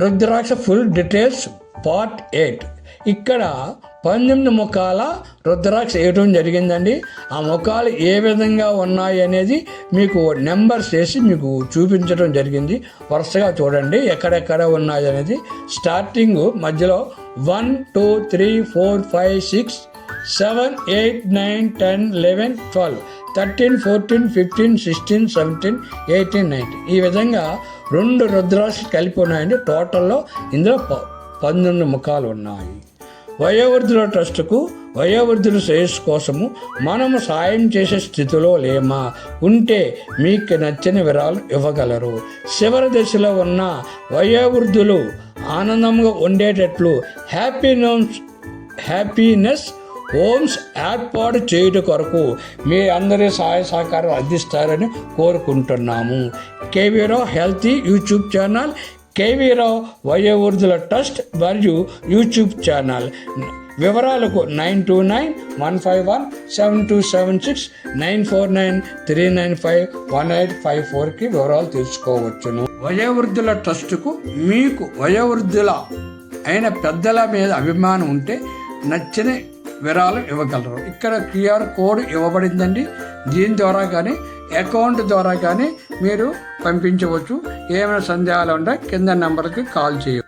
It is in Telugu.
రుద్రాక్ష ఫుల్ డీటెయిల్స్ పార్ట్ 8. ఇక్కడ 19 ముఖాల రుద్రాక్ష వేయటం జరిగిందండి. ఆ ముఖాలు ఏ విధంగా ఉన్నాయి అనేది మీకు నెంబర్స్ వేసి మీకు చూపించడం జరిగింది. వరుసగా చూడండి ఎక్కడెక్కడ ఉన్నాయి అనేది. స్టార్టింగ్ మధ్యలో 1 2 3 4 5 6 7 8 9 10 11 12 13 14 15 16 17 18 19 ఈ విధంగా 2 రుద్రాక్షలు కలిపి ఉన్నాయండి. టోటల్లో ఇందులో 19 ముఖాలు ఉన్నాయి. వయోవృద్ధుల ట్రస్టుకు వయోవృద్ధుల శ్రేయస్సు కోసము మనము సాయం చేసే స్థితిలో లేమా? ఉంటే మీకు నచ్చిన వివరాలు ఇవ్వగలరు. చివరి దశలో ఉన్న వయోవృద్ధులు ఆనందంగా ఉండేటట్లు హ్యాపీనెస్ హోమ్స్ ఏర్పాటు చేయుట కొరకు మీ అందరి సహాయ సహకారం అందిస్తారని కోరుకుంటున్నాము. KV Rao healthy YouTube channel, KV Rao వయోవృద్ధుల trust మరియు యూట్యూబ్ ఛానల్. వివరాలకు 9291517276 9493951854కి వివరాలు తెలుసుకోవచ్చును. వయోవృద్ధుల ట్రస్టుకు మీకు వయోవృద్ధుల అయిన పెద్దల మీద అభిమానం ఉంటే నచ్చిన వివరాలు ఇవ్వగలరు. ఇక్కడ QR కోడ్ ఇవ్వబడిందండి. దీని ద్వారా కానీ అకౌంట్ ద్వారా కానీ మీరు పంపించవచ్చు. ఏమైనా సందేహాలు ఉంటే కింద నెంబర్కి కాల్ చేయవచ్చు.